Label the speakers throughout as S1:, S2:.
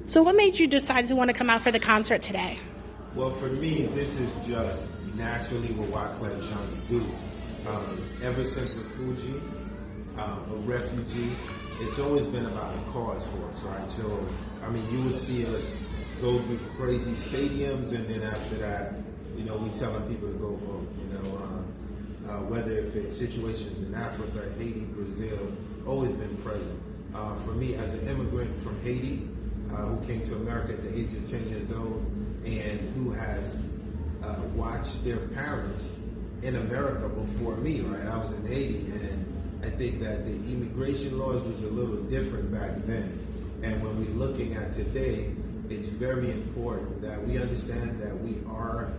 S1: So what made you decide to want to come out for the concert today?
S2: Well, for me, this is just naturally what Wyclef is trying to do. Ever since Fuji, a refugee, it's always been about a cause for us, right? So, I mean, you would see us go through crazy stadiums, and then after that, we telling people to go vote, whether if it's situations in Africa, Haiti, Brazil, always been present. For me, as an immigrant from Haiti, who came to America at the age of 10 years old, and who has watched their parents in America before me, right? I was in Haiti, and I think that the immigration laws was a little different back then. And when we're looking at today, it's very important that we understand that we are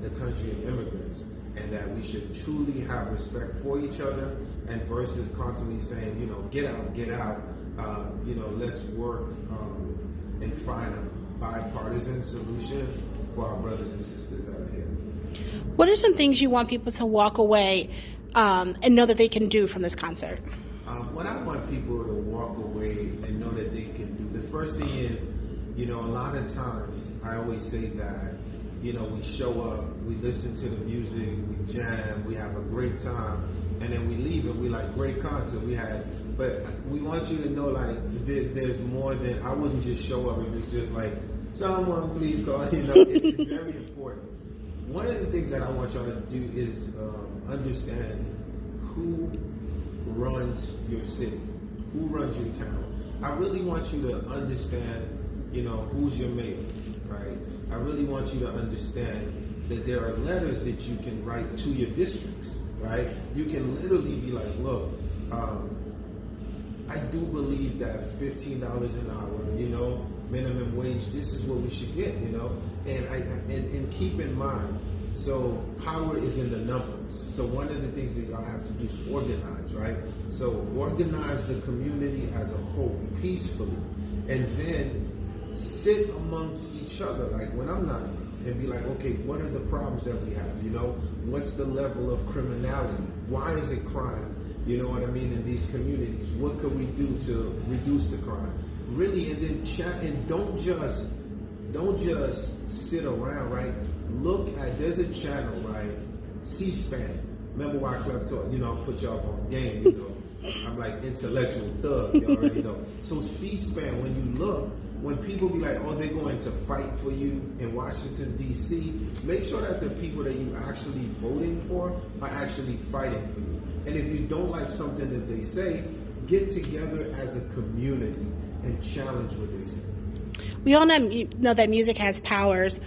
S2: the country of immigrants, and that we should truly have respect for each other, and versus constantly saying, get out, let's work and find a bipartisan solution for our brothers and sisters that are here.
S1: What are some things you want people to walk away and know that they can do from this concert?
S2: What I want people to walk away and know that they can do, the first thing is, a lot of times I always say that, we show up, we listen to the music, we jam, we have a great time, and then we leave and we like, great concert we had. But we want you to know, like, there's more than, I wouldn't just show up if it's just like, someone please call, it's very important. One of the things that I want y'all to do is understand who runs your city, who runs your town. I really want you to understand, who's your mayor, right? I really want you to understand that there are letters that you can write to your districts, right? You can literally be like, look, I do believe that $15 an hour, minimum wage, this is what we should get, and keep in mind, so power is in the numbers. So one of the things that y'all have to do is organize, right? So organize the community as a whole peacefully, and then sit amongst each other, like when I'm not around, and be like, okay, what are the problems that we have? What's the level of criminality? Why is it crime? You know what I mean? In these communities, what could we do to reduce the crime? Really, and then chat, and don't just sit around, right? Look at, there's a channel, right? C-SPAN. Remember why Wyclef taught, put y'all on game, I'm like intellectual thug, you already know. So C-SPAN, when you look, when people be like, oh, they're going to fight for you in Washington, D.C., make sure that the people that you actually voting for are actually fighting for you. And if you don't like something that they say, get together as a community and challenge what they say.
S1: We all know that music has powers.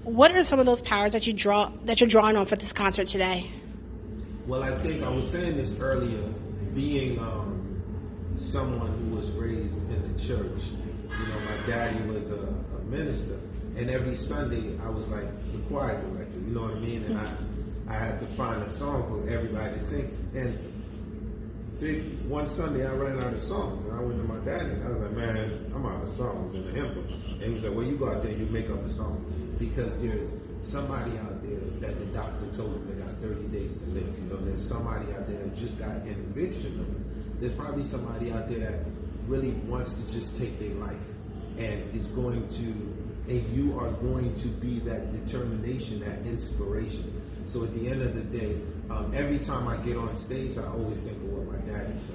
S1: What are some of those powers that you're drawing on for this concert today?
S2: Well, I think I was saying this earlier, being someone who was raised in the church. My daddy was a minister, and every Sunday I was like the choir director, you know what I mean? And I had to find a song for everybody to sing. And one Sunday I ran out of songs, and I went to my daddy and I was like, man, I'm out of songs in the hymn book. And he was like, well, you go out there and you make up a song, because there's somebody out there that the doctor told him they got 30 days to live. There's somebody out there that just got an eviction notice. There's probably somebody out there that really wants to just take their life, and you are going to be that determination, that inspiration. So at the end of the day, every time I get on stage, I always think of what my daddy said.